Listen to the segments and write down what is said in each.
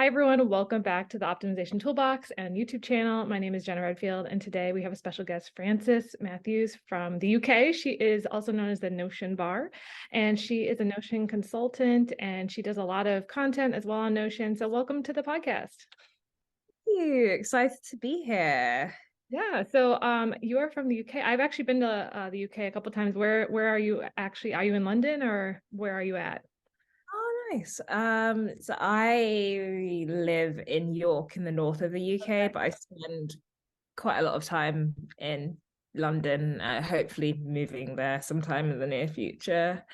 Hi, everyone. Welcome back to the Optimization Toolbox and YouTube channel. My name is Jenna Redfield, and today we have a special guest, Frances Matthews from the UK. She is also known as the Notion Bar, and she is a Notion consultant, and she does a lot of content as well on Notion. So welcome to the podcast. You excited to be here. Yeah, so you are from the UK. I've actually been to the UK a couple times. Where are you actually? Are you in London or where are you at? Oh, nice. So I live in York in the north of the UK, but I spend quite a lot of time in London, hopefully moving there sometime in the near future.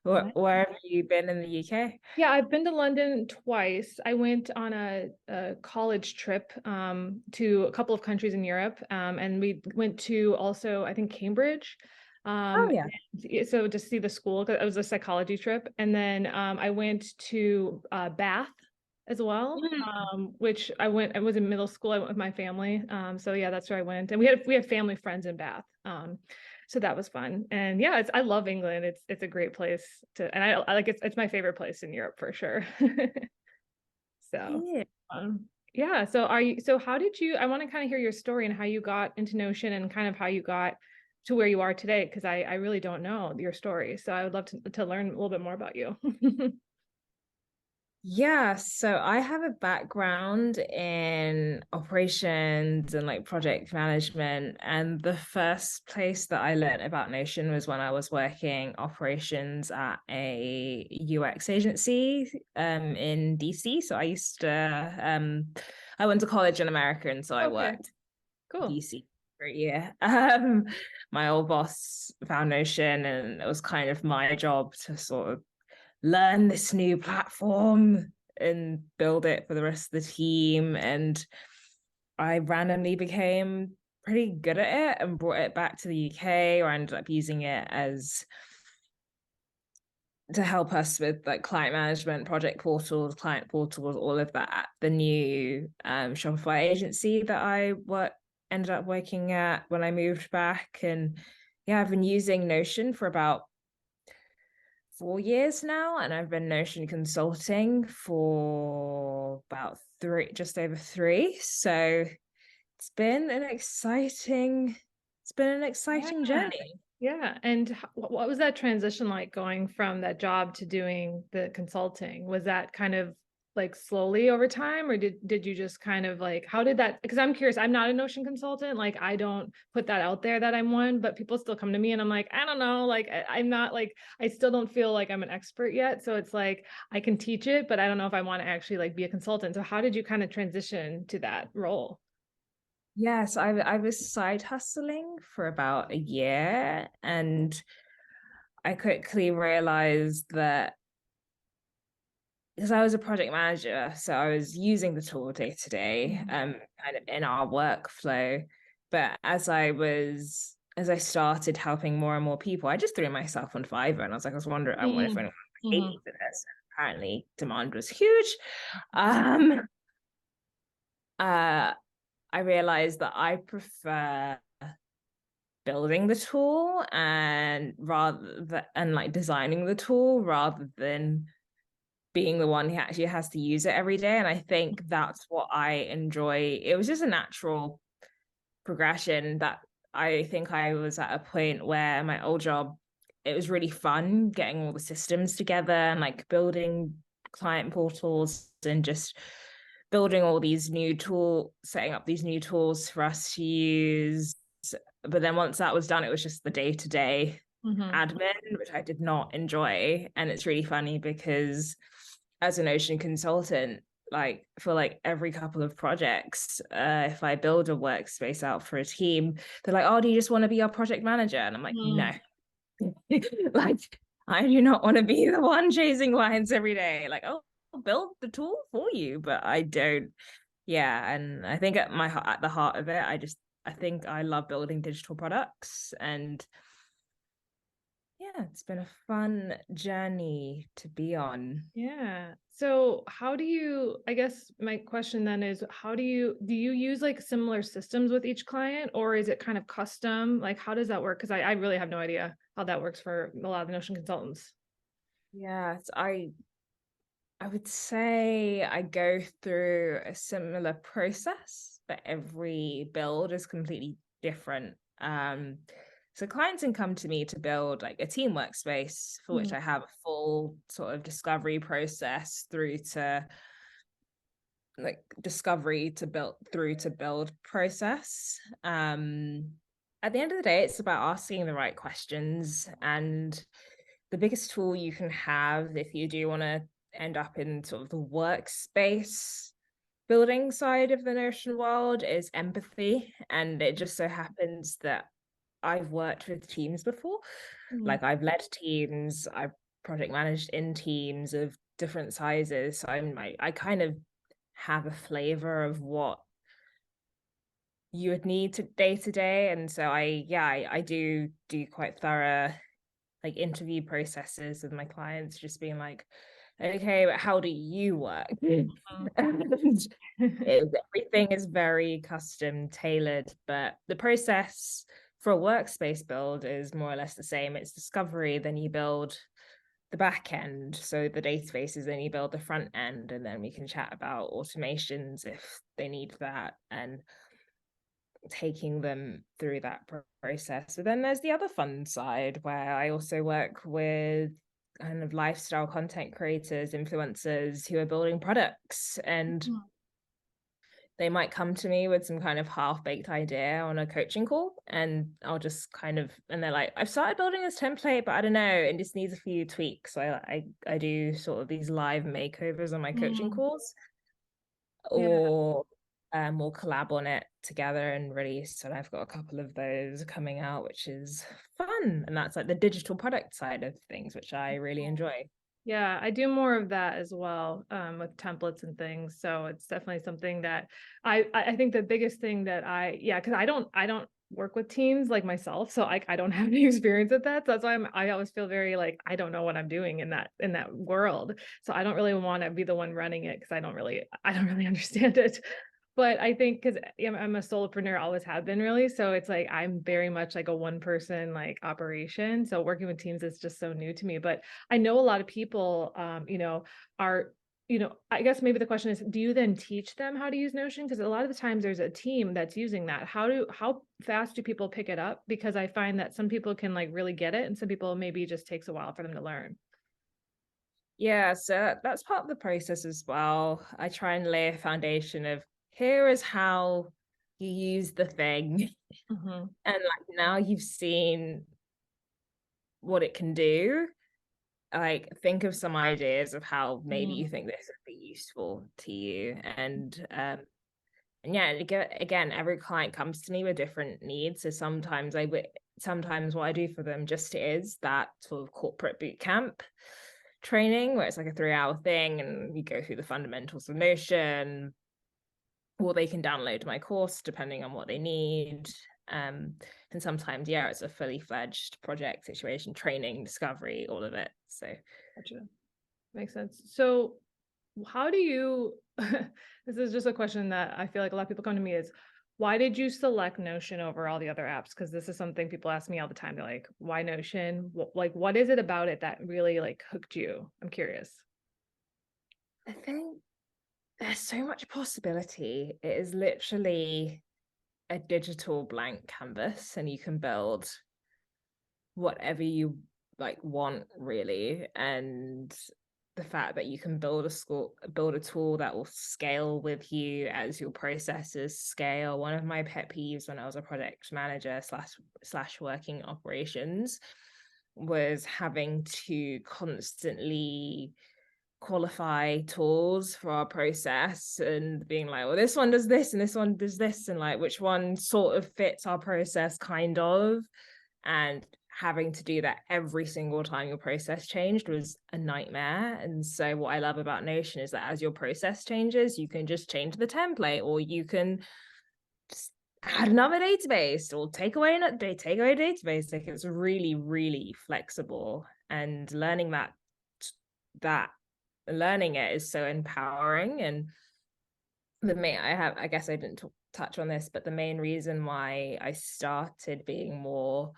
Where have you been in the UK? Yeah, I've been to London twice. I went on a college trip to a couple of countries in Europe, and we went to also, I think, Cambridge. Oh yeah. So to see the school, 'cause it was a psychology trip. And then I went to Bath as well, Mm. which I was in middle school. I went with my family. So yeah, that's where I went. And we have family friends in Bath. So that was fun. And yeah, I love England. It's a great place to, and I like it's my favorite place in Europe for sure. So Yeah. yeah. So how did you, I want to kind of hear your story and how you got into Notion and kind of how you got to where you are today, because I really don't know your story. So I would love to learn a little bit more about you. Yeah, so I have a background in operations and like project management. And the first place that I learned about Notion was when I was working operations at a UX agency in DC. So I went to college in America, and so I Okay, worked in cool. DC for a year. My old boss found Notion, and it was kind of my job to sort of learn this new platform and build it for the rest of the team. And I randomly became pretty good at it and brought it back to the UK, or I ended up using it as to help us with like client management, project portals, client portals, all of that at the new Shopify agency that ended up working at when I moved back. And yeah, I've been using Notion for about 4 years now, and I've been Notion consulting for about just over three. So it's been an exciting Yeah. journey. Yeah. And what was that transition like going from that job to doing the consulting? Was that kind of like slowly over time, or did you just kind of like, how did that, because I'm curious, I'm not a Notion consultant. Like I don't put that out there that I'm one, but people still come to me and I'm like, I don't know, like I'm not like, I still don't feel like I'm an expert yet. So it's like I can teach it, but I don't know if I want to actually like be a consultant. So how did you kind of transition to that role? Yes, I was side hustling for about a year, and I quickly realized that because I was a project manager, so I was using the tool day to day, Mhm. kind of in our workflow. But as I started helping more and more people, I just threw myself on Fiverr, and I was wondering, I wonder if Mhm. anyone would pay Mhm. me for this. Apparently, demand was huge. Um, uh, I realized that I prefer building the tool and like designing the tool rather than being the one who actually has to use it every day. And I think that's what I enjoy. It was just a natural progression that I think I was at a point where my old job, it was really fun getting all the systems together and like building client portals and just building all these setting up these new tools for us to use. But then once that was done, it was just the day-to-day Mhm. admin, which I did not enjoy. And it's really funny because as an Ocean consultant, like for like every couple of projects, if I build a workspace out for a team, they're like, "Oh, do you just want to be our project manager?" And I'm like, "No." Mhm. Like, I do not want to be the one chasing lines every day. Like, oh, I'll build the tool for you, but I don't. Yeah, and I think at the heart of it, I think I love building digital products, and yeah, it's been a fun journey to be on. Yeah. So how do you, I guess my question then is, do you use like similar systems with each client, or is it kind of custom? Like, how does that work? Because I really have no idea how that works for a lot of the Notion consultants. Yes, I would say I go through a similar process, but every build is completely different. So clients can come to me to build like a team workspace for which Mm. I have a full sort of discovery process through to like discovery to build through to build process. At the end of the day, it's about asking the right questions, and the biggest tool you can have if you do want to end up in sort of the workspace building side of the Notion world is empathy. And it just so happens that I've worked with teams before. Mm. Like I've led teams, I've project managed in teams of different sizes. So I kind of have a flavor of what you would need to day. And so I do quite thorough like interview processes with my clients, just being like, okay, but how do you work? And everything is very custom tailored, but the process for a workspace build is more or less the same. It's discovery, then you build the back end, so the databases, then you build the front end, and then we can chat about automations if they need that, and taking them through that process. So then there's the other fun side where I also work with kind of lifestyle content creators, influencers who are building products, and they might come to me with some kind of half-baked idea on a coaching call, and I'll just kind of, and they're like, I've started building this template, but I don't know, it just needs a few tweaks. So I do sort of these live makeovers on my coaching Mm. calls, Yeah. or we'll collab on it together and release. And I've got a couple of those coming out, which is fun. And that's like the digital product side of things, which I really enjoy. Yeah, I do more of that as well, with templates and things. So it's definitely something that I think the biggest thing that yeah, because I don't work with teams like myself, so I don't have any experience with that. So that's why I always feel very like I don't know what I'm doing in that world. So I don't really want to be the one running it because I don't really understand it. But I think because I'm a solopreneur, always have been really. So it's like I'm very much like a one person like operation. So working with teams is just so new to me. But I know a lot of people, are, I guess maybe the question is, do you then teach them how to use Notion? Because a lot of the times there's a team that's using that. How fast do people pick it up? Because I find that some people can like really get it, and some people maybe it just takes a while for them to learn. Yeah, so that's part of the process as well. I try and lay a foundation of here is how you use the thing. Hmm. And like now you've seen what it can do, like think of some ideas of how maybe you think this would be useful to you. And yeah, again, every client comes to me with different needs. So sometimes what I do for them just is that sort of corporate boot camp training where it's like a 3 hour thing and you go through the fundamentals of Notion, or they can download my course depending on what they need. Um, and sometimes, yeah, it's a fully fledged project situation, training, discovery, all of it. So Gotcha. Makes sense. So how do you, this is just a question that I feel like a lot of people come to me is, why did you select Notion over all the other apps? Because this is something people ask me all the time. They're like, why Notion? What is it about it that really like hooked you? I'm curious. I think there's so much possibility. It is literally a digital blank canvas, and you can build whatever you like want really. And the fact that you can build a tool that will scale with you as your processes scale. One of my pet peeves when I was a project manager slash working operations was having to constantly qualify tools for our process and being like, well, this one does this and this one does this, and like which one sort of fits our process kind of. And having to do that every single time your process changed was a nightmare. And so what I love about Notion is that as your process changes, you can just change the template, or you can just add another database, or take away a database. Like it's really, really flexible. And that learning it is so empowering. And I guess I didn't touch on this, but the main reason why I started being more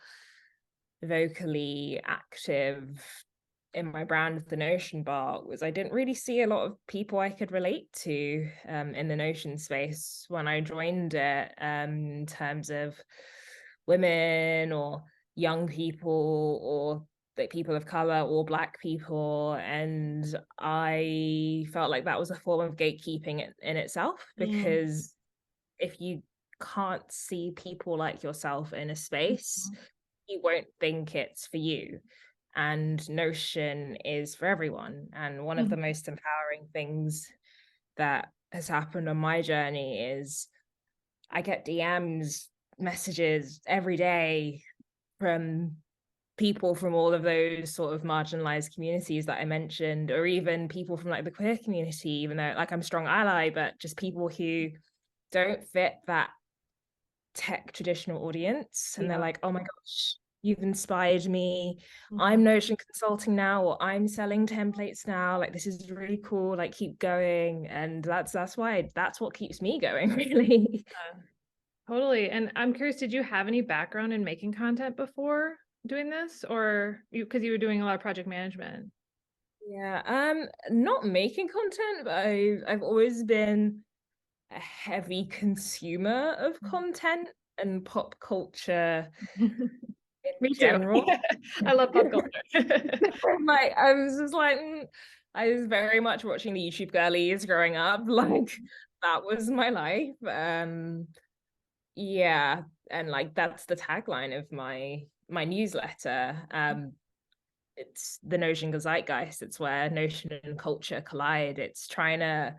vocally active in my brand, the Notion Bar, was I didn't really see a lot of people I could relate to in the Notion space when I joined it, in terms of women or young people or like people of color or Black people. And I felt like that was a form of gatekeeping in itself, Mm. because if you can't see people like yourself in a space, you won't think it's for you. And Notion is for everyone. And one of the Mhm. most empowering things that has happened on my journey is I get DMs, messages every day from people from all of those sort of marginalized communities that I mentioned, or even people from like the queer community, even though like I'm a strong ally, but just people who don't fit that tech traditional audience. And they're Yeah. like, oh my gosh, you've inspired me. Mhm. I'm Notion consulting now, or I'm selling templates now. Like, this is really cool. Like, keep going. And that's why that's what keeps me going, really. Totally. And I'm curious, did you have any background in making content before doing this, or because you were doing a lot of project management? Yeah, not making content, but I've always been a heavy consumer of content and pop culture in Me too. general. I love pop culture. Like, I was just like, I was very much watching the YouTube girlies growing up. Like, that was my life. Yeah, and like that's the tagline of my newsletter. It's the Notion Zeitgeist. It's where Notion and culture collide. It's trying to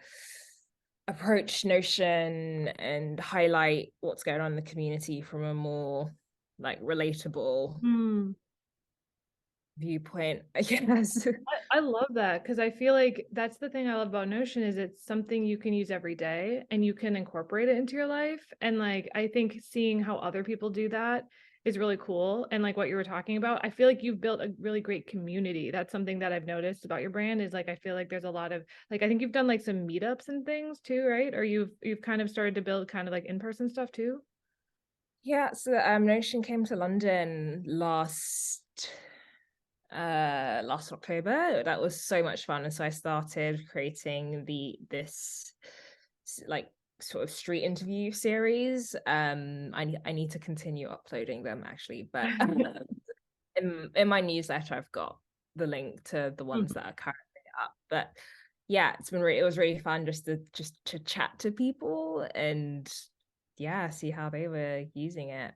approach Notion and highlight what's going on in the community from a more like relatable Hmm. viewpoint, I guess. I love that because I feel like that's the thing I love about Notion is it's something you can use every day and you can incorporate it into your life. And like I think seeing how other people do that is really cool. And like what you were talking about, I feel like you've built a really great community. That's something that I've noticed about your brand is like I feel like there's a lot of like I think you've done like some meetups and things too, right? Or you've kind of started to build kind of like in-person stuff too. Yeah, so Notion came to London last October. That was so much fun. And so I started creating this like sort of street interview series. I need to continue uploading them actually, but in my newsletter I've got the link to the ones that are currently up. But yeah, it was really fun just to chat to people and yeah, see how they were using it.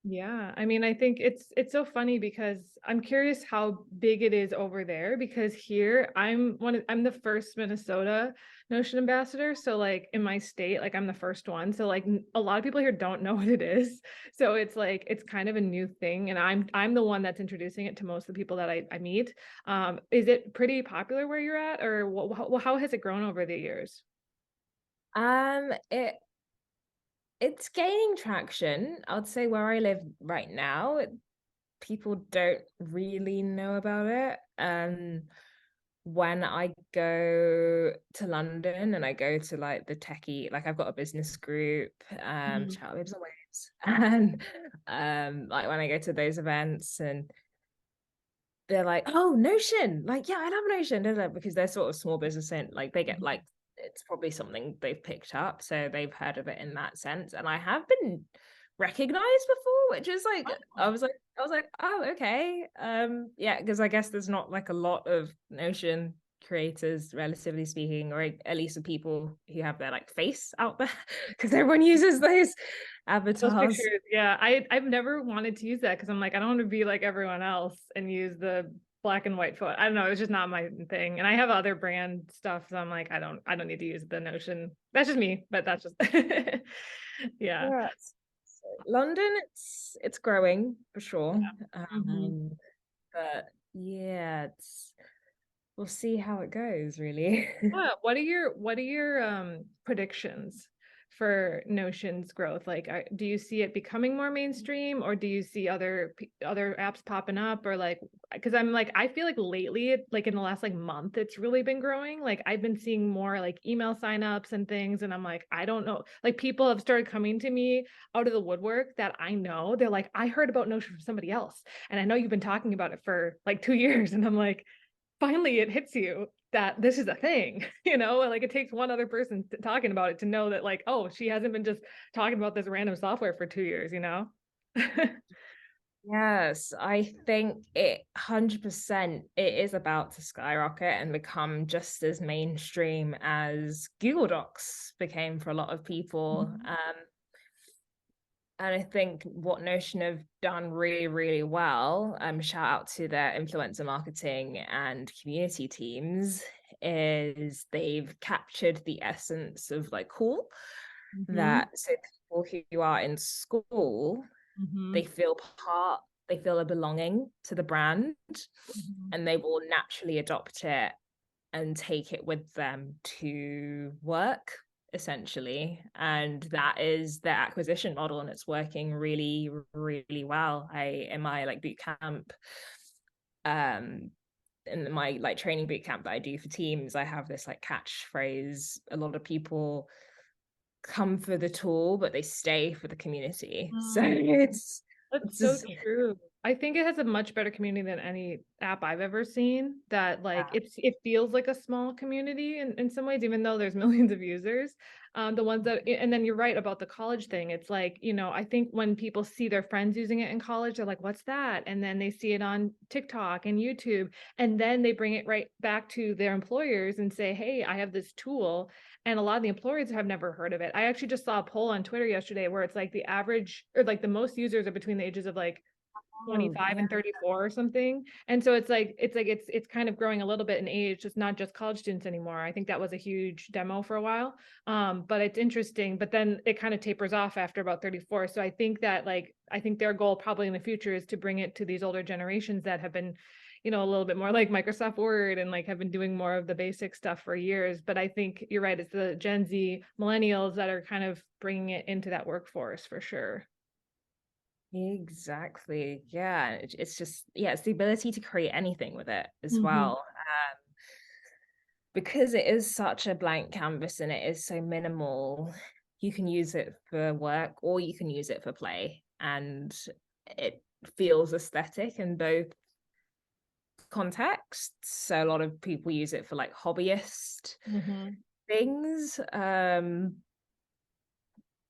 Yeah, I mean, I think it's so funny because I'm curious how big it is over there because here I'm the first Minnesota Notion ambassador. So like in my state, like I'm the first one. So like a lot of people here don't know what it is. So it's like it's kind of a new thing, and I'm the one that's introducing it to most of the people that I meet. Is it pretty popular where you're at, or how has it grown over the years? Um, it it's gaining traction. I'd say where I live right now, people don't really know about it. When I go to London and I go to like the techie, like I've got a business group, Mhm. shout out Babes and Waves, and like when I go to those events and they're like, oh, Notion, like yeah, I love Notion, because they're sort of small business and like they get like it's probably something they've picked up, so they've heard of it in that sense. And I have been recognized before, which is like I was like, oh, okay. Yeah, because I guess there's not like a lot of Notion creators, relatively speaking, or at least the people who have their like face out there, because everyone uses those Those avatars. pictures, yeah. I've never wanted to use that because I'm like, I don't want to be like everyone else and use the black and white photo. I don't know, it's just not my thing. And I have other brand stuff, so I'm like, I don't need to use the Notion. That's just me, but that's just yeah. Yeah, London, it's growing for sure. Mhm. But yeah, it's we'll see how it goes, really. What are your predictions for Notion's growth? Like, do you see it becoming more mainstream, or do you see other apps popping up, or like, because I'm like, I feel like lately, like in the last like month, it's really been growing. Like I've been seeing more like email signups and things, and I'm like, I don't know, like people have started coming to me out of the woodwork that I know. They're like, I heard about Notion from somebody else, and I know you've been talking about it for like 2 years, and I'm like, finally it hits you that this is a thing, like it takes one other person talking about it to know that like, oh, she hasn't been just talking about this random software for 2 years. Yes, I think it 100% it is about to skyrocket and become just as mainstream as Google Docs became for a lot of people. Mhm. And I think what Notion have done really, really well, shout out to their influencer marketing and community teams, is they've captured the essence of like cool, Mhm. that so people who are in school, they Mhm. feel part, they feel a belonging to the brand, Mhm. and they will naturally adopt it and take it with them to work, essentially. And that is their acquisition model, and it's working really, really well. In my like boot camp, um in my like training boot camp that I do for teams, I have this like catchphrase. A lot of people come for the tool, but they stay for the community. So Mm. That's it's so just true. I think it has a much better community than any app I've ever seen. That like it feels like a small community in some ways, even though there's millions of users. The ones that, and then you're right about the college thing. It's like, I think when people see their friends using it in college, they're like, what's that? And then they see it on TikTok and YouTube, and then they bring it right back to their employers and say, hey, I have this tool. And a lot of the employers have never heard of it. I actually just saw a poll on Twitter yesterday where it's like the average, or like the most users are between the ages of like oh 25 yeah. and 34 or something. And so it's kind of growing a little bit in age. It's not just college students anymore. I think that was a huge demo for a while. But it's interesting, but then it kind of tapers off after about 34. So I think that I think their goal probably in the future is to bring it to these older generations that have been, a little bit more like Microsoft Word and like have been doing more of the basic stuff for years. But I think you're right. It's the Gen Z millennials that are kind of bringing it into that workforce for sure. Exactly. Yeah. It's just, yeah, it's the ability to create anything with it as Mhm. well. Because it is such a blank canvas and it is so minimal, you can use it for work or you can use it for play. And it feels aesthetic in both contexts. So a lot of people use it for like hobbyist Mhm. things.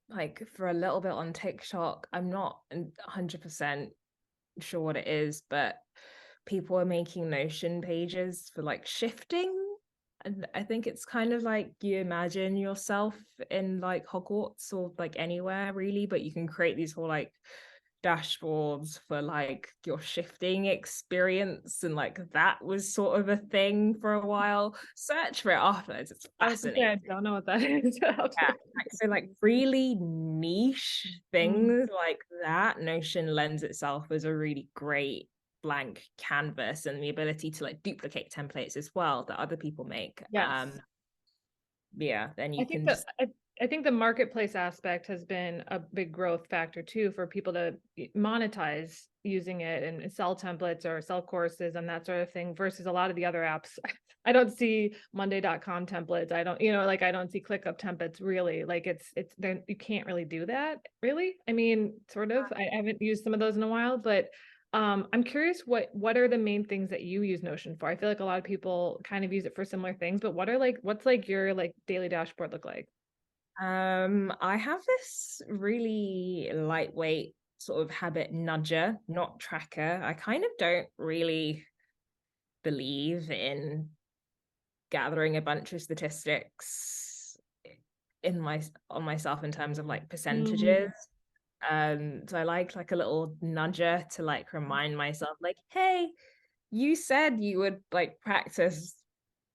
Like for a little bit on TikTok, I'm not 100% sure what it is, but people are making Notion pages for like shifting. And I think it's kind of like you imagine yourself in like Hogwarts or like anywhere really, but you can create these whole like dashboards for like your shifting experience. And like that was sort of a thing for a while. Search for it afterwards. It's I was gonna say, fascinating. I don't know what that is. Yeah, like so like really niche Mm. things like that, Notion lends itself as a really great blank canvas, and the ability to like duplicate templates as well that other people make. Yes. Yeah, then I you think can that just I think the marketplace aspect has been a big growth factor too for people to monetize using it and sell templates or sell courses and that sort of thing versus a lot of the other apps. I don't see monday.com templates. I don't, like I don't see ClickUp templates really. Like it's there, you can't really do that really. I mean, sort of. I haven't used some of those in a while, but I'm curious what are the main things that you use Notion for? I feel like a lot of people kind of use it for similar things, but what's like your like daily dashboard look like? I have this really lightweight sort of habit nudger, not tracker. I kind of don't really believe in gathering a bunch of statistics in my on myself in terms of like percentages. Mm, So I like a little nudger to like remind myself, like, hey, you said you would like practice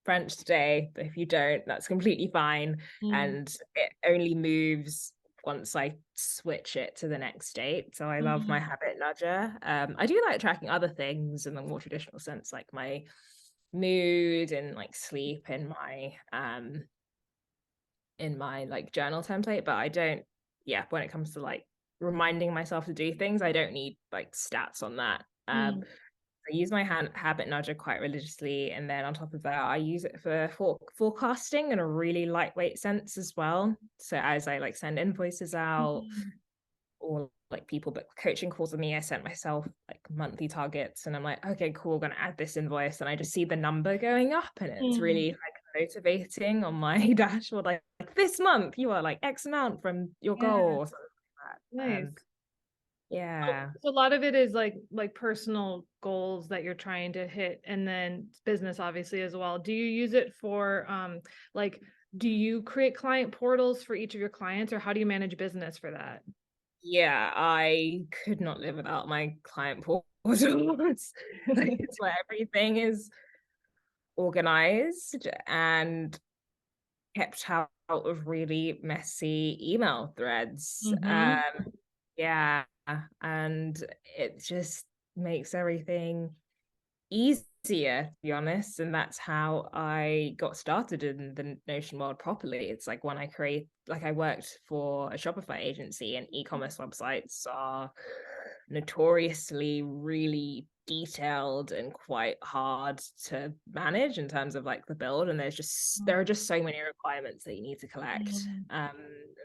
French today, but if you don't, that's completely fine. mm, And it only moves once I switch it to the next state. So I love my mm, habit nudger. I do like tracking other things in the more traditional sense, like my mood and like sleep and my in my like journal template, but I don't, yeah, when it comes to like reminding myself to do things, I don't need like stats on that. Mm. I use my habit nudger quite religiously, and then on top of that, I use it for forecasting in a really lightweight sense as well. So as I like send invoices out, Mm. or like people book coaching calls with me, I sent myself like monthly targets, and I'm like, okay, cool, we're gonna add this invoice, and I just see the number going up, and it's Mm. really like motivating on my dashboard. Like this month, you are like X amount from your Yeah, goal, or something like that. nice. Yeah. So a lot of it is like personal goals that you're trying to hit, and then business obviously as well. Do you use it for like do you create client portals for each of your clients, or how do you manage business for that? Yeah, I could not live without my client portal. It's where everything is organized and kept out of really messy email threads. Mm-hmm. Yeah, and it just makes everything easier, to be honest. And that's how I got started in the Notion world properly. It's like when I worked for a Shopify agency, and e-commerce websites are notoriously really detailed and quite hard to manage in terms of like the build. And there are just so many requirements that you need to collect and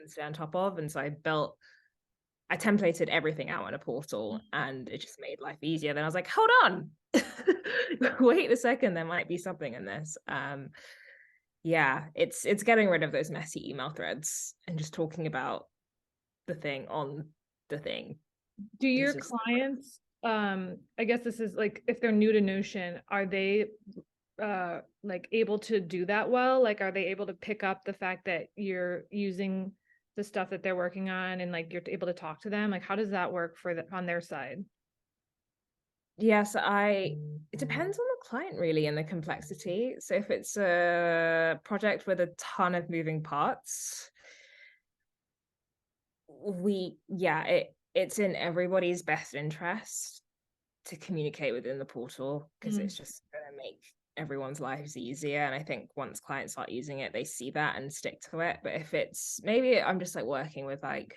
stay on top of. And so I templated everything out in a portal, and it just made life easier. Then I was like, hold on, wait a second, there might be something in this. Yeah, it's getting rid of those messy email threads and just talking about the thing on the thing. Do It's your just clients, I guess this is like if they're new to Notion, are they like able to do that well? Like are they able to pick up the fact that you're using the stuff that they're working on, and like you're able to talk to them? Like how does that work on their side? yes, it depends on the client really and the complexity. So if it's a project with a ton of moving parts, it's in everybody's best interest to communicate within the portal, because Mm. it's just going to make everyone's lives easier. And I think once clients start using it, they see that and stick to it. But if it's maybe I'm just like working with like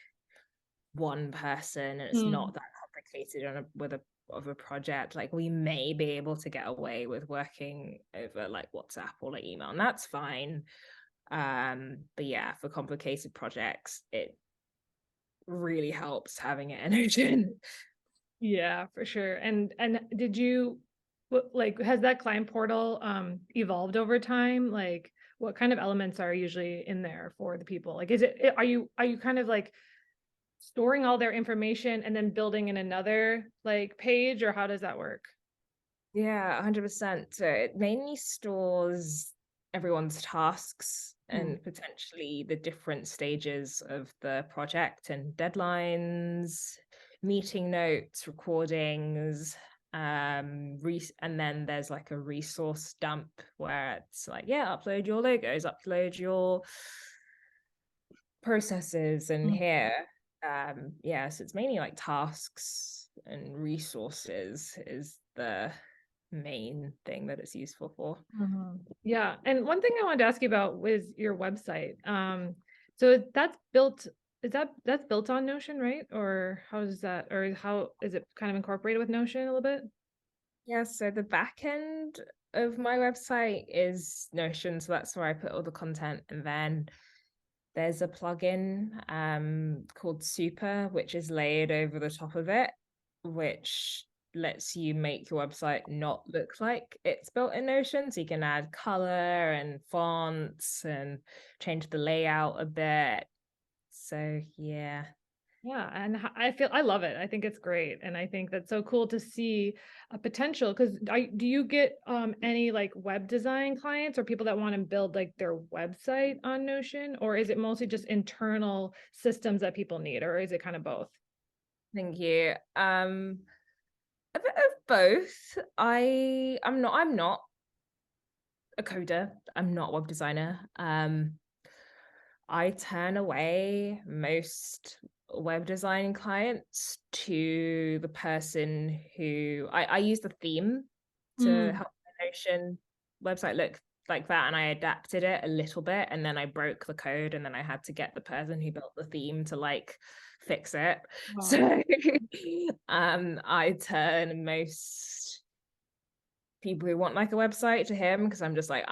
one person and it's Mm. not that complicated of a project, like we may be able to get away with working over like WhatsApp or like email, and that's fine. But yeah, for complicated projects, it really helps having it in Ocean. Yeah, for sure. And did you like has that client portal evolved over time? Like what kind of elements are usually in there for the people? Like are you kind of like storing all their information and then building in another like page, or how does that work? Yeah, 100%. So it mainly stores everyone's tasks Mm. and potentially the different stages of the project and deadlines, meeting notes, recordings, and then there's like a resource dump where it's like, yeah, upload your logos, upload your processes, and Mm. here, yeah, so it's mainly like tasks and resources is the main thing that it's useful for. Mhm. Yeah. And one thing I wanted to ask you about was your website. So that's built, that's built on Notion, right? Or how is that, or how is it kind of incorporated with Notion a little bit? Yeah, so the back end of my website is Notion, so that's where I put all the content. And then there's a plugin called Super, which is layered over the top of it, which lets you make your website not look like it's built in Notion. So you can add color and fonts and change the layout a bit. So yeah. Yeah, and I love it. I think it's great, and I think that's so cool to see a potential. Because do you get any like web design clients or people that want to build like their website on Notion, or is it mostly just internal systems that people need, or is it kind of both? Thank you. A bit of both. I'm not a coder. I'm not a web designer. I turn away most web design clients to the person who I use the theme to Mm. help the Notion website look like that, and I adapted it a little bit, and then I broke the code, and then I had to get the person who built the theme to like fix it. Wow. So I turn most people who want like a website to him, because I'm just like,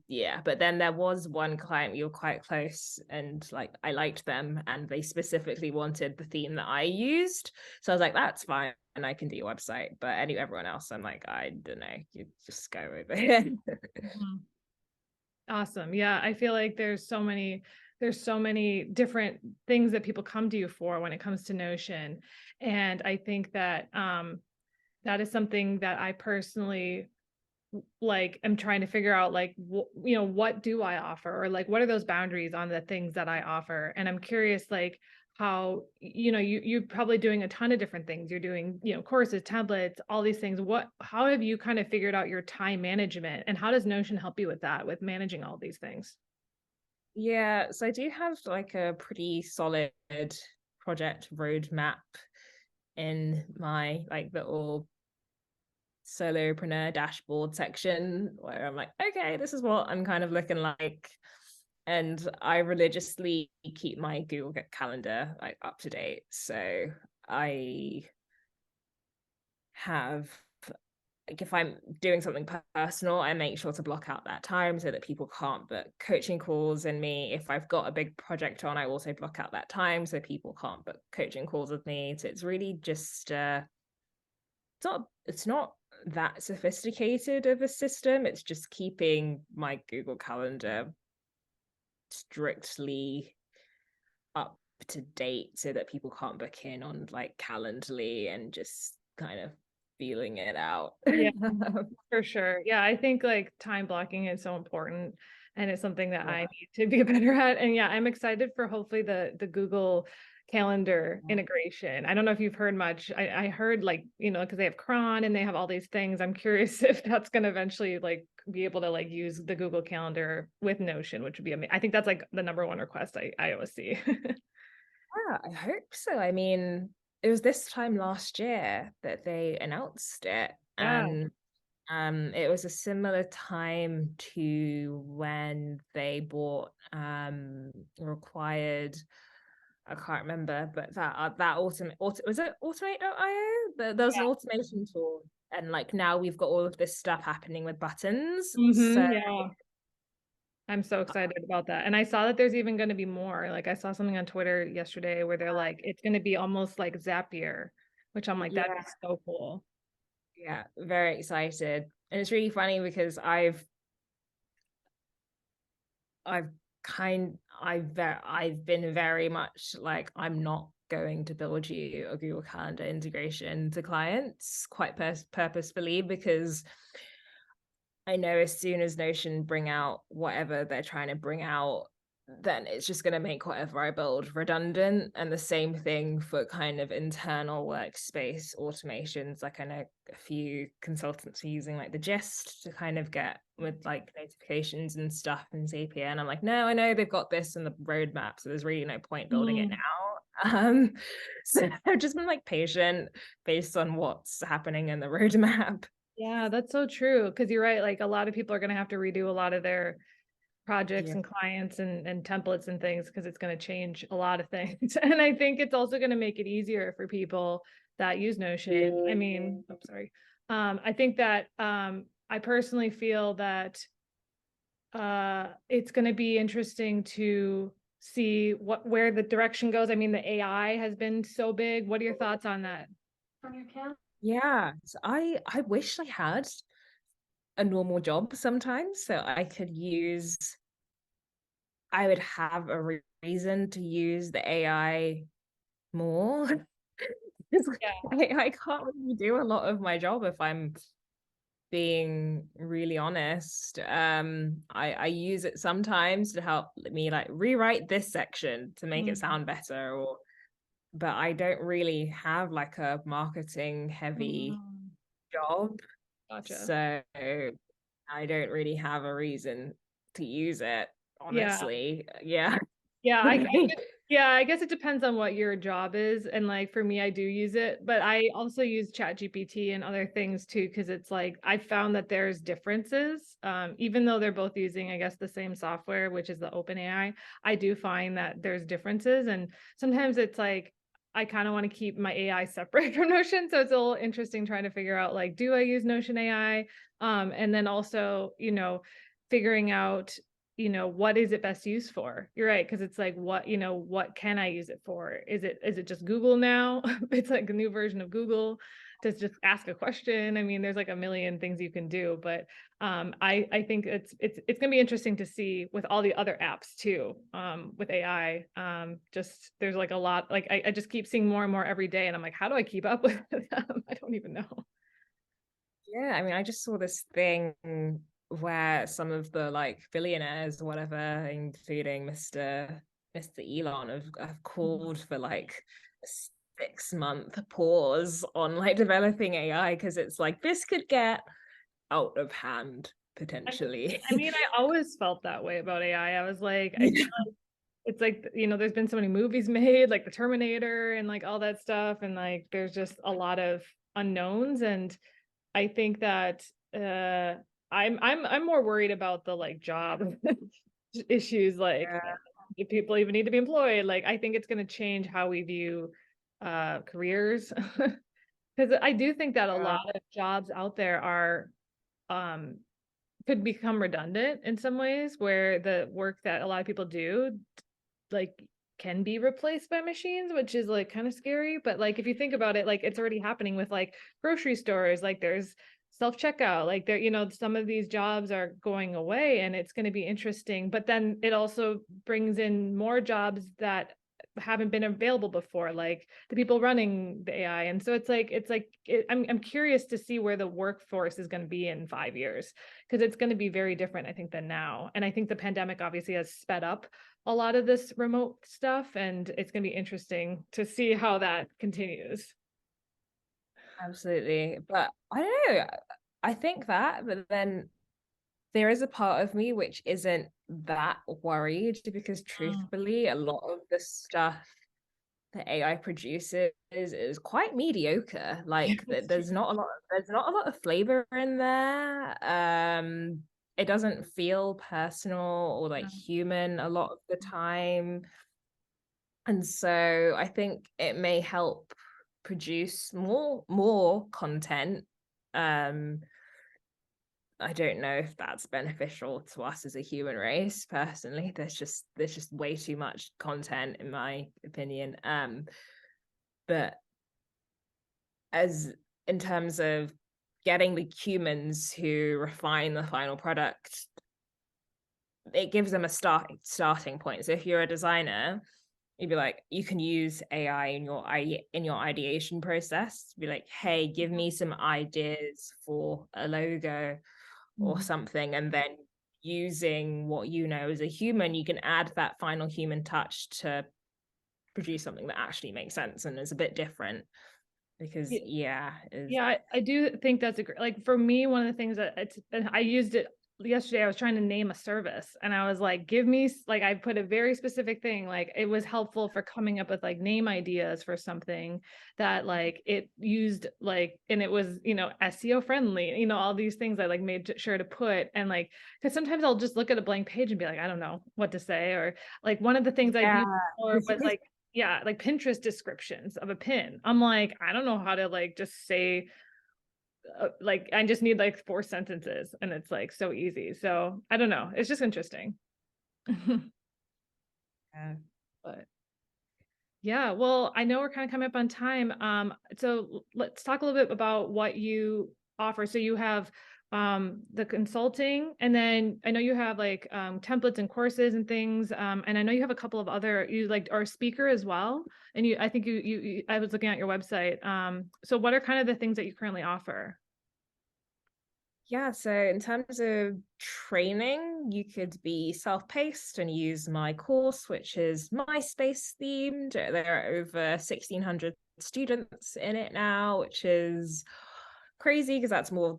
yeah. But then there was one client, we were quite close, and like I liked them, and they specifically wanted the theme that I used, so I was like, that's fine, and I can do your website. But everyone else, I'm like, I don't know, you just go over here. Mhm. Awesome. Yeah, I feel like there's so many different things that people come to you for when it comes to Notion. And I think that that is something that I personally like am trying to figure out, like what do I offer, or like what are those boundaries on the things that I offer. And I'm curious, like how you're probably doing a ton of different things. You're doing courses, templates, all these things. How have you kind of figured out your time management, and how does Notion help you with that, with managing all these things? Yeah, so I do have like a pretty solid project roadmap in my like little solopreneur dashboard section, where I'm like, okay, this is what I'm kind of looking like. And I religiously keep my Google Calendar like up to date. So I have, like, if I'm doing something personal, I make sure to block out that time so that people can't book coaching calls in me. If I've got a big project on, I also block out that time so people can't book coaching calls with me. So it's really just it's not that sophisticated of a system. It's just keeping my Google Calendar strictly up to date so that people can't book in on like Calendly, and just kind of feeling it out. Yeah, for sure. Yeah, I think like time blocking is so important, and it's something that I Yeah. need to be better at. And yeah, I'm excited for hopefully the Google Calendar integration. I don't know if you've heard much. I heard, like, because they have Cron and they have all these things. I'm curious if that's going to eventually like be able to like use the Google Calendar with Notion, which would be amazing. I think that's like the number one request I always see. Yeah, I hope so. I mean, it was this time last year that they announced it, Yeah. and it was a similar time to when they bought required, I can't remember, but that was it automate.io? There was an automation tool, and like now we've got all of this stuff happening with buttons. So Yeah. I'm so excited about that. And I saw that there's even going to be more. Like I saw something on Twitter yesterday where they're like, it's going to be almost like Zapier, which I'm like, that'd yeah, be so cool. yeah, very excited. And it's really funny because I've I've been very much like, I'm not going to build you a Google Calendar integration to clients quite purposefully, because I know as soon as Notion bring out whatever they're trying to bring out, then it's just going to make whatever I build redundant. And the same thing for kind of internal workspace automations. Like I know a few consultants are using like the Gist to kind of get with like notifications and stuff in Zapier. And I'm like, no, I know they've got this in the roadmap, so there's really no point building it Mm. now. So I've just been like patient based on what's happening in the roadmap. Yeah, that's so true. Because you're right. Like a lot of people are going to have to redo a lot of their projects Yeah. and clients and templates and things, because it's going to change a lot of things. And I think it's also going to make it easier for people that use Notion. I mean, I'm sorry. I think that I personally feel that it's going to be interesting to see where the direction goes. I mean, the AI has been so big. What are your thoughts on that? Yeah, so I wish I had a normal job sometimes, so I would have a reason to use the AI more. 'Cause Yeah. I can't really do a lot of my job, if I'm being really honest. I use it sometimes to help me like rewrite this section to make it Mm. sound better, or but I don't really have like a marketing heavy Mm. job. Gotcha. So I don't really have a reason to use it, Yeah. honestly. Yeah. Yeah, I Yeah, I guess it depends on what your job is. And like for me, I do use it, but I also use ChatGPT and other things too, because it's like I found that there's differences. Even though they're both using, I guess, the same software, which is the OpenAI, I do find that there's differences. And sometimes it's like I kind of want to keep my AI separate from Notion. So it's a little interesting trying to figure out like, do I use Notion AI? And then also, figuring out what is it best used for? You're right, because it's like what can I use it for? Is it just Google now? It's like a new version of Google to just ask a question. I mean, there's like a million things you can do, but I think it's gonna be interesting to see with all the other apps too, with AI. Just there's like a lot, like I just keep seeing more and more every day, and I'm like, how do I keep up with them? I don't even know. Yeah, I mean, I just saw this thing where some of the like billionaires or whatever, including Mr. Elon, have called for like a 6-month pause on like developing AI because it's like this could get out of hand I, potentially. I mean, I always felt that way about AI. I was like, I feel it's like, there's been so many movies made, like the Terminator and like all that stuff, and like there's just a lot of unknowns. And I think that I'm more worried about the like job issues, like Yeah. do people even need to be employed? Like I think it's going to change how we view careers. Because I do think that a Yeah. lot of jobs out there are um could become redundant in some ways, where the work that a lot of people do like can be replaced by machines, which is like kind of scary. But like if you think about it, like it's already happening with like grocery stores, like there's self-checkout, like there, some of these jobs are going away, and it's going to be interesting. But then it also brings in more jobs that haven't been available before, like the people running the AI. And so I'm curious to see where the workforce is going to be in 5 years, because it's going to be very different, I think, than now. And I think the pandemic obviously has sped up a lot of this remote stuff, and it's going to be interesting to see how that continues. Absolutely. But I don't know. I think that, but then there is a part of me which isn't that worried because Mm. truthfully, a lot of the stuff that AI produces is quite mediocre. Yeah, Like that's true. there's not a lot of flavor in there. It doesn't feel personal or like human a lot of the time. And so I think it may help produce more content. Um, I don't know if that's beneficial to us as a human race personally. There's just way too much content in my opinion. But as in terms of getting the humans who refine the final product, it gives them a starting point. So if you're a designer, you'd be like, you can use AI in your ideation process. Be like, hey, give me some ideas for a logo or Mhm. something, and then using what you know as a human, you can add that final human touch to produce something that actually makes sense and is a bit different. Because Yeah, yeah, is yeah, I do think that's a great, like for me, one of the things that and I used it yesterday. I was trying to name a service, and I was like, give me like I put a very specific thing. Like it was helpful for coming up with like name ideas for something that like it used, like, and it was, SEO friendly, all these things I like made sure to put. And like, because sometimes I'll just look at a blank page and be like, I don't know what to say. Or like one of the things I've yeah. used before was like, yeah, like Pinterest descriptions of a pin. I'm like, I don't know how to like just say, like, I just need like 4 sentences, and it's like so easy. So I don't know. It's just interesting. Yeah. But yeah, well, I know we're kind of coming up on time. So let's talk a little bit about what you offer. So you have the consulting, and then I know you have like templates and courses and things. And I know you have a couple of other, you like are a speaker as well. And I think I was looking at your website. So what are kind of the things that you currently offer? Yeah, so in terms of training, you could be self-paced and use my course, which is MySpace themed. There are over 1,600 students in it now, which is crazy because that's more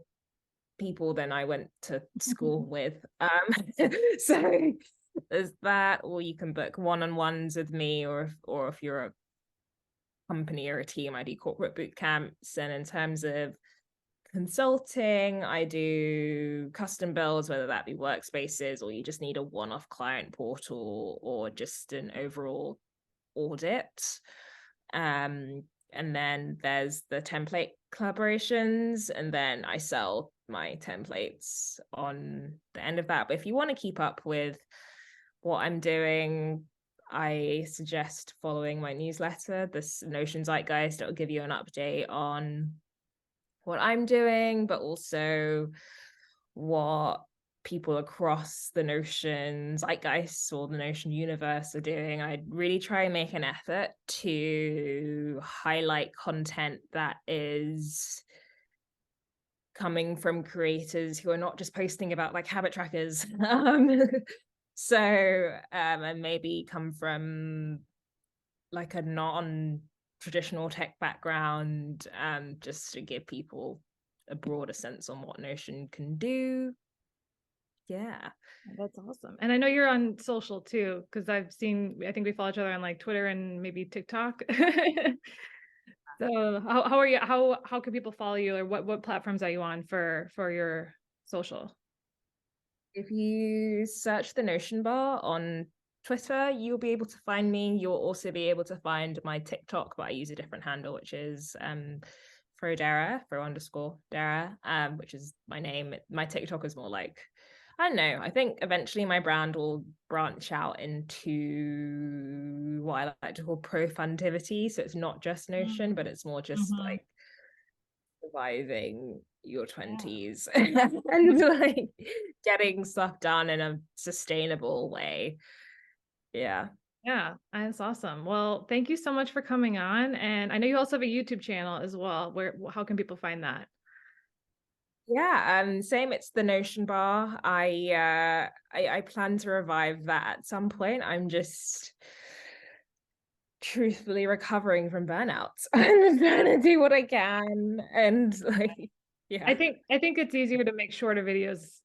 people than I went to school with. So there's that, or you can book one-on-ones with me, or if you're a company or a team, I do corporate boot camps. And in terms of consulting, I do custom builds, whether that be workspaces or you just need a one-off client portal or just an overall audit. And then there's the template collaborations, and then I sell my templates on the end of that. But if you want to keep up with what I'm doing, I suggest following my newsletter, this Notion Zeitgeist. It'll give you an update on what I'm doing, but also what people across the Notion Zeitgeist or the Notion universe are doing. I really try and make an effort to highlight content that is coming from creators who are not just posting about like habit trackers. And maybe come from like a non-traditional tech background, just to give people a broader sense on what Notion can do. Yeah. That's awesome. And I know you're on social too, because I think we follow each other on like Twitter and maybe TikTok. So how are you? How can people follow you, or what platforms are you on for your social? If you search the Notion Bar on Twitter, you'll be able to find me. You'll also be able to find my TikTok, but I use a different handle, which is fro_dara, which is my name. My TikTok is more like, I don't know, I think eventually my brand will branch out into what I like to call pro-fundivity. So it's not just Notion, but it's more just Mhm. like surviving your Yeah. 20s and like getting stuff done in a sustainable way. Yeah. Yeah, that's awesome. Well, thank you so much for coming on. And I know you also have a YouTube channel as well. How can people find that? Yeah, same, it's the Notion Bar. I plan to revive that at some point. I'm just truthfully recovering from burnout. I'm trying to do what I can, and like, yeah. I think it's easier to make shorter videos,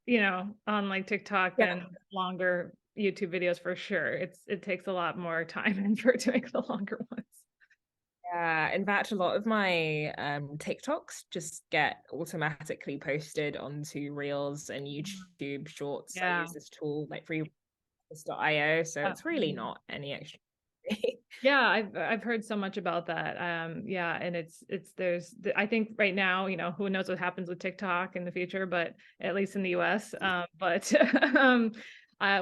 on like TikTok Yeah. than longer YouTube videos for sure. It takes a lot more time and effort to make the longer ones. Yeah, in fact, a lot of my TikToks just get automatically posted onto Reels and YouTube Shorts. I Yeah. use this tool like free.io, so it's really not any extra. Yeah, I've heard so much about that. Yeah, and I think right now, who knows what happens with TikTok in the future, but at least in the US. But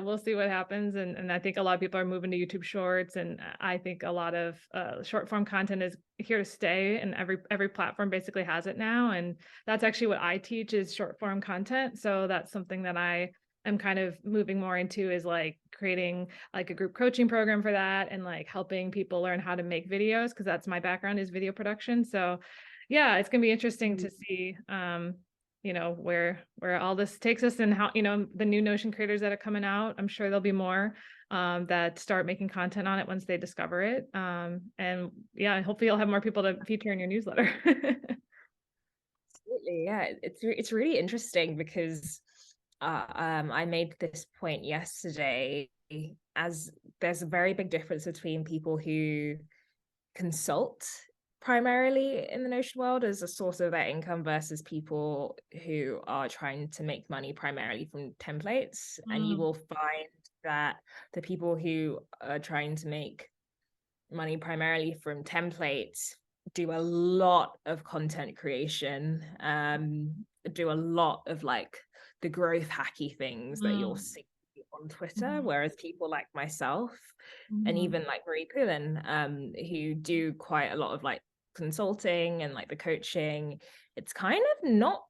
we'll see what happens. And I think a lot of people are moving to YouTube Shorts, and I think a lot of short form content is here to stay, and every platform basically has it now. And that's actually what I teach is short form content. So that's something that I am kind of moving more into, is like creating like a group coaching program for that, and like helping people learn how to make videos, because that's my background, is video production. So yeah, it's gonna be interesting to see where all this takes us, and how the new Notion creators that are coming out. I'm sure there'll be more that start making content on it once they discover it. And yeah, hopefully you'll have more people to feature in your newsletter. Absolutely, yeah. It's really interesting because I made this point yesterday, as there's a very big difference between people who consult primarily in the Notion world as a source of their income versus people who are trying to make money primarily from templates. And you Mm, will find that the people who are trying to make money primarily from templates do a lot of content creation, do a lot of like the growth hacky things that you'll mm, see on Twitter, mm, whereas people like myself and mm, even like Marie Pullen, who do quite a lot of like consulting and like the coaching, it's kind of not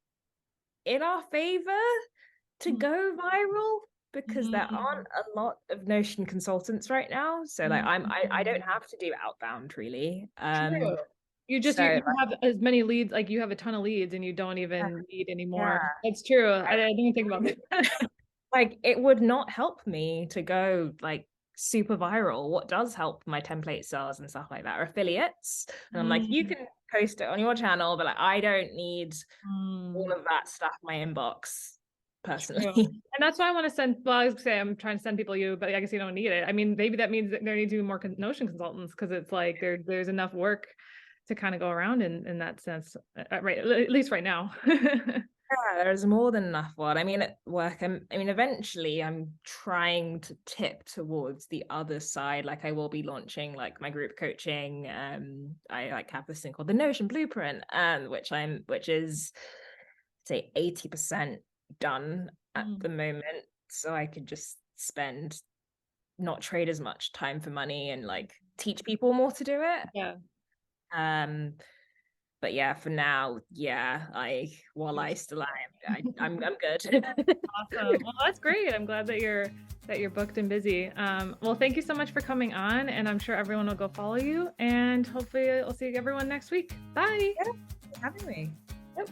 in our favor to mm, go viral because there mm, aren't a lot of Notion consultants right now. So like I don't mm. have to do outbound really. True. You So have as many leads, like you have a ton of leads and you don't like, even need any yeah, more. That's true. I didn't think about that. like it would not help me to go like super viral. What does help my template sales and stuff like that are affiliates. And I'm like, you Mm, can post it on your channel, but like I don't need all mm, of that stuff in my inbox. personally. And that's why I want to send, well, I was say I'm trying to send people you, but I guess you don't need it. I mean, maybe that means that there need to be more Notion consultants, because it's like there's enough work to kind of go around in that sense, right? At least right now. Yeah, there's more than enough one. I mean, at work, eventually I'm trying to tip towards the other side. Like I will be launching like my group coaching. I like have this thing called the Notion Blueprint, which is say 80% done at the moment. So I could just not trade as much time for money and like teach people more to do it. Yeah. But yeah, for now, yeah, I still am, I'm good. Awesome. Well, that's great. I'm glad that you're booked and busy. Well, thank you so much for coming on, and I'm sure everyone will go follow you, and hopefully I'll see everyone next week. Bye. Yeah, having me. Yep.